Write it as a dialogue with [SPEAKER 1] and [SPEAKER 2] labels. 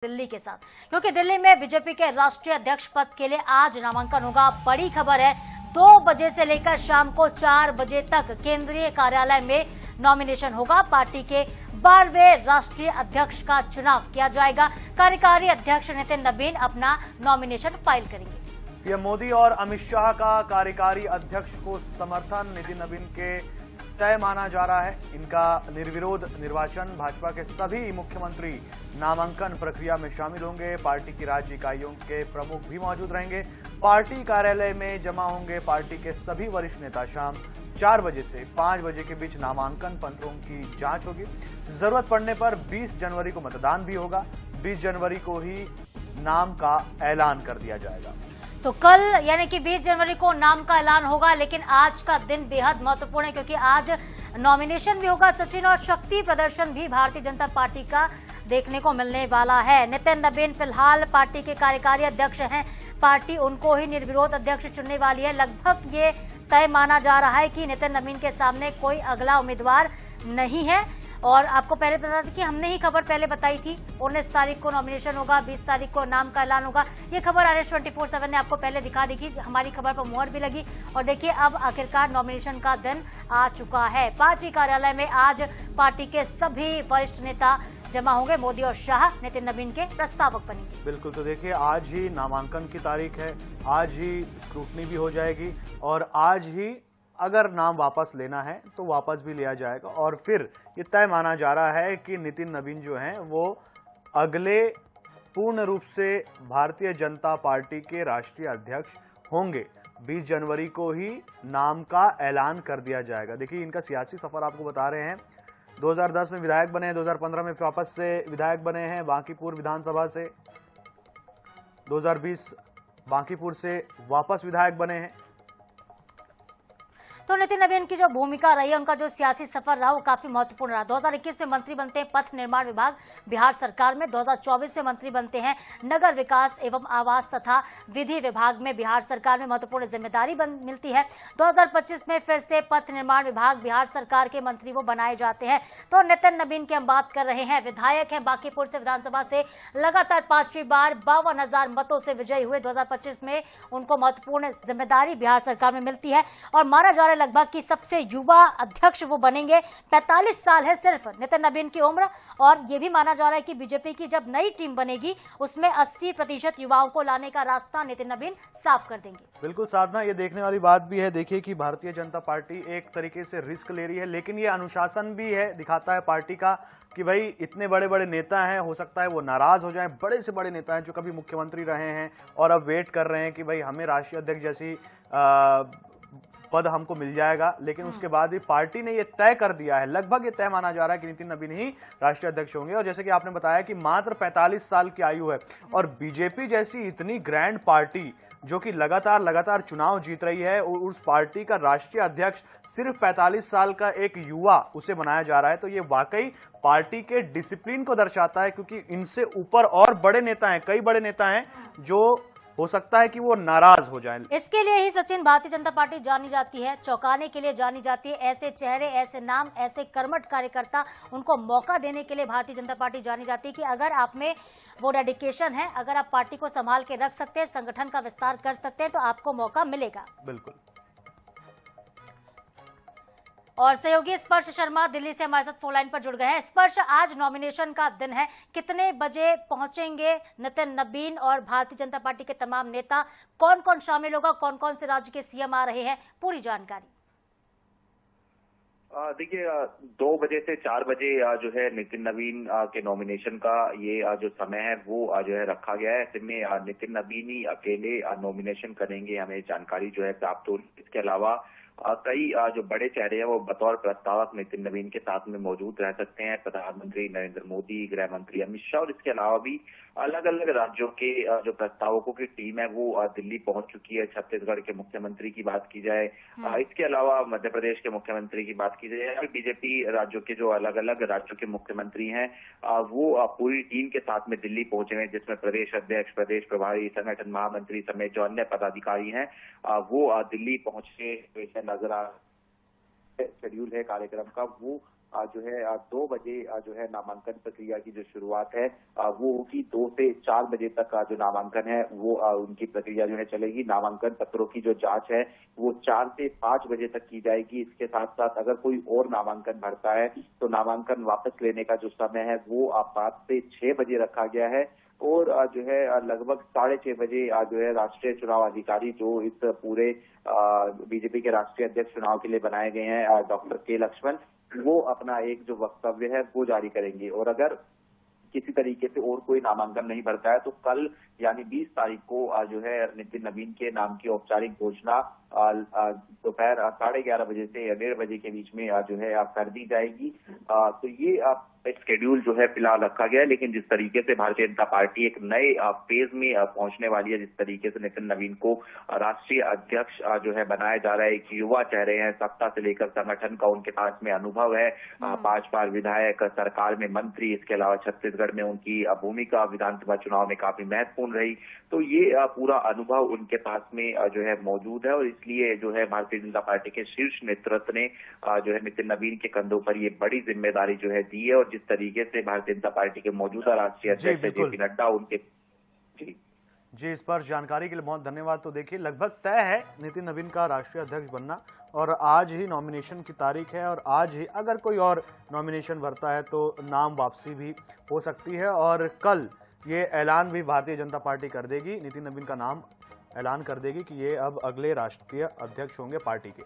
[SPEAKER 1] दिल्ली के साथ, क्योंकि दिल्ली में बीजेपी के राष्ट्रीय अध्यक्ष पद के लिए आज नामांकन होगा। बड़ी खबर है, 2 बजे से लेकर शाम को 4 बजे तक केंद्रीय कार्यालय में नॉमिनेशन होगा। पार्टी के 12वें राष्ट्रीय अध्यक्ष का चुनाव किया जाएगा। कार्यकारी अध्यक्ष नितिन नबीन अपना नॉमिनेशन फाइल करेंगे।
[SPEAKER 2] पीएम मोदी और अमित शाह का कार्यकारी अध्यक्ष को समर्थन नितिन नबीन के तय माना जा रहा है। इनका निर्विरोध निर्वाचन। भाजपा के सभी मुख्यमंत्री नामांकन प्रक्रिया में शामिल होंगे। पार्टी की राज्य इकाइयों के प्रमुख भी मौजूद रहेंगे। पार्टी कार्यालय में जमा होंगे पार्टी के सभी वरिष्ठ नेता। शाम 4 बजे से 5 बजे के बीच नामांकन पत्रों की जांच होगी। जरूरत पड़ने पर 20 जनवरी को मतदान भी होगा। 20 जनवरी को ही नाम का ऐलान कर दिया जाएगा।
[SPEAKER 1] तो कल यानी कि 20 जनवरी को नाम का ऐलान होगा, लेकिन आज का दिन बेहद महत्वपूर्ण है क्योंकि आज नॉमिनेशन भी होगा सचिन, और शक्ति प्रदर्शन भी भारतीय जनता पार्टी का देखने को मिलने वाला है। नितिन नबीन फिलहाल पार्टी के कार्यकारी अध्यक्ष हैं। पार्टी उनको ही निर्विरोध अध्यक्ष चुनने वाली है। लगभग ये तय माना जा रहा है कि नितिन नबीन के सामने कोई अगला उम्मीदवार नहीं है। और आपको पहले पता था कि हमने ही खबर पहले बताई थी, 19 तारीख को नॉमिनेशन होगा, 20 तारीख को नाम का ऐलान होगा। ये खबर RS 24/7 ने आपको पहले दिखा दी थी। हमारी खबर पर मुहर भी लगी और देखिए अब आखिरकार नॉमिनेशन का दिन आ चुका है। पार्टी कार्यालय में आज पार्टी के सभी वरिष्ठ नेता जमा होंगे। मोदी और शाह नितिन नबीन के प्रस्तावक बनेंगे।
[SPEAKER 2] बिल्कुल, तो देखिए आज ही नामांकन की तारीख है, आज ही स्क्रूटनी भी हो जाएगी और आज ही अगर नाम वापस लेना है तो वापस भी लिया जाएगा। और फिर ये तय माना जा रहा है कि नितिन नबीन जो हैं वो अगले पूर्ण रूप से भारतीय जनता पार्टी के राष्ट्रीय अध्यक्ष होंगे। 20 जनवरी को ही नाम का ऐलान कर दिया जाएगा। देखिए इनका सियासी सफर आपको बता रहे हैं। 2010 में विधायक बने हैं, 2015 में वापस से विधायक बने हैं बांकीपुर विधानसभा से, 2020 बांकीपुर से वापस विधायक बने हैं।
[SPEAKER 1] तो नितिन नबीन की जो भूमिका रही है, उनका जो सियासी सफर रहा वो काफी महत्वपूर्ण रहा। 2021 में मंत्री बनते हैं पथ निर्माण विभाग बिहार सरकार में, 2024 में मंत्री बनते हैं नगर विकास एवं आवास तथा विधि विभाग में बिहार सरकार में महत्वपूर्ण जिम्मेदारी मिलती है। 2025 में फिर से पथ निर्माण विभाग बिहार सरकार के मंत्री वो बनाए जाते हैं। तो नितिन नबीन की हम बात कर रहे हैं, विधायक हैं बांकीपुर से विधानसभा से, लगातार 5वीं बार 52,000 मतों से विजयी हुए। 2025 में उनको महत्वपूर्ण जिम्मेदारी बिहार सरकार में मिलती है और माना जा रहा है लगभग कि सबसे युवा अध्यक्ष वो बनेंगे। 45 साल है सिर्फ नितिन नबीन की उम्र, और ये भी माना जा रहा है कि बीजेपी की जब नई टीम बनेगी उसमें 80% युवाओं को लाने का रास्ता नितिन नबीन साफ कर देंगे।
[SPEAKER 2] बिल्कुल साधना, ये देखने वाली बात भी है। देखिए कि भारतीय जनता पार्टी एक तरीके से रिस्क ले रही है, लेकिन ये अनुशासन भी है, दिखाता है पार्टी का कि भाई इतने बड़े बड़े नेता हैं, हो सकता है वो नाराज हो जाएं। बड़े से बड़े नेता हैं जो कभी मुख्यमंत्री रहे हैं और अब वेट कर रहे हैं कि भाई हमें राष्ट्रीय अध्यक्ष जैसी पद हमको मिल जाएगा, लेकिन उसके बाद भी पार्टी ने ये तय कर दिया है, लगभग ये तय माना जा रहा है कि नितिन नबीन ही राष्ट्रीय अध्यक्ष होंगे। और जैसे कि आपने बताया कि मात्र 45 साल की आयु है और बीजेपी जैसी इतनी ग्रैंड पार्टी जो कि लगातार चुनाव जीत रही है, और उस पार्टी का राष्ट्रीय अध्यक्ष सिर्फ 45 साल का एक युवा उसे बनाया जा रहा है, तो ये वाकई पार्टी के डिसिप्लिन को दर्शाता है। क्योंकि इनसे ऊपर और बड़े नेता हैं, कई बड़े नेता हैं जो हो सकता है कि वो नाराज हो जाएं।
[SPEAKER 1] इसके लिए ही सचिन भारतीय जनता पार्टी जानी जाती है, चौंकाने के लिए जानी जाती है। ऐसे चेहरे, ऐसे नाम, ऐसे कर्मठ कार्यकर्ता, उनको मौका देने के लिए भारतीय जनता पार्टी जानी जाती है कि अगर आप में वो डेडिकेशन है, अगर आप पार्टी को संभाल के रख सकते हैं, संगठन का विस्तार कर सकते हैं, तो आपको मौका मिलेगा।
[SPEAKER 2] बिल्कुल।
[SPEAKER 1] और सहयोगी स्पर्श शर्मा दिल्ली से हमारे साथ फोन लाइन पर जुड़ गए हैं। स्पर्श, आज नॉमिनेशन का दिन है, कितने बजे पहुंचेंगे नितिन नबीन और भारतीय जनता पार्टी के तमाम नेता? कौन कौन शामिल होगा, कौन कौन से राज्य के CM आ रहे हैं, पूरी जानकारी?
[SPEAKER 3] देखिए 2 बजे से 4 बजे जो है नितिन नबीन के नॉमिनेशन का ये जो समय है वो जो है रखा गया है। ऐसे में नितिन नबीन ही अकेले नॉमिनेशन करेंगे, हमें जानकारी जो है प्राप्त हो। इसके अलावा कई जो बड़े चेहरे हैं वो बतौर प्रस्तावक नितिन नबीन के साथ में मौजूद रह सकते हैं। प्रधानमंत्री नरेंद्र मोदी, गृह मंत्री अमित शाह, और इसके अलावा भी अलग अलग राज्यों के जो प्रस्तावकों की टीम है वो दिल्ली पहुंच चुकी है। छत्तीसगढ़ के मुख्यमंत्री की बात की जाए, इसके अलावा मध्य प्रदेश के मुख्यमंत्री की बात की जाए, बीजेपी राज्यों के जो अलग अलग राज्यों के मुख्यमंत्री हैं वो पूरी टीम के साथ में दिल्ली पहुंचे हैं, जिसमें प्रदेश अध्यक्ष, प्रदेश प्रभारी, संगठन महामंत्री समेत जो अन्य पदाधिकारी हैं वो दिल्ली पहुंचे नजर आ। शेड्यूल है कार्यक्रम का वो जो है 2 बजे जो है नामांकन प्रक्रिया की जो शुरुआत है वो होगी। 2 से 4 बजे तक जो नामांकन है वो उनकी प्रक्रिया जो है चलेगी। नामांकन पत्रों की जो जांच है वो 4 से 5 बजे तक की जाएगी। इसके साथ साथ अगर कोई और नामांकन भरता है तो नामांकन वापस लेने का जो समय है वो 5 से 6 बजे रखा गया है। और जो है लगभग 6:30 बजे जो है राष्ट्रीय चुनाव अधिकारी जो इस पूरे बीजेपी के राष्ट्रीय अध्यक्ष चुनाव के लिए बनाए गए हैं डॉक्टर के लक्ष्मण, वो अपना एक जो वक्तव्य है वो जारी करेंगे। और अगर किसी तरीके से और कोई नामांकन नहीं भरता है तो कल यानी 20 तारीख को जो है नितिन नवीन के नाम की औपचारिक घोषणा दोपहर 11:30 बजे से 1:30 बजे के बीच में जो है कर दी जाएगी। तो ये शेड्यूल जो है फिलहाल रखा गया है। लेकिन जिस तरीके से भारतीय जनता पार्टी एक नए फेज में पहुंचने वाली है, जिस तरीके से नितिन नवीन को राष्ट्रीय अध्यक्ष जो है बनाया जा रहा है, एक युवा चेहरे हैं, सत्ता से लेकर संगठन का उनके पास में अनुभव है, 5 बार विधायक, सरकार में मंत्री, इसके अलावा छत्तीसगढ़ में उनकी भूमिका विधानसभा चुनाव में काफी महत्वपूर्ण रही। तो ये पूरा अनुभव उनके पास में जो है मौजूद है और इसलिए जो है भारतीय जनता पार्टी के शीर्ष नेतृत्व ने जो है नितिन नवीन के कंधों पर ये बड़ी जिम्मेदारी जो है दी है। और जिस तरीके से भारतीय जनता पार्टी के मौजूदा राष्ट्रीय अध्यक्ष जेपी नड्डा उनके
[SPEAKER 2] जी इस पर जानकारी के लिए बहुत धन्यवाद। तो देखिए लगभग तय है नितिन नवीन का राष्ट्रीय अध्यक्ष बनना और आज ही नॉमिनेशन की तारीख है और आज ही अगर कोई और नॉमिनेशन भरता है तो नाम वापसी भी हो सकती है और कल ये ऐलान भी भारतीय जनता पार्टी कर देगी, नितिन नवीन का नाम ऐलान कर देगी कि ये अब अगले राष्ट्रीय अध्यक्ष होंगे पार्टी के।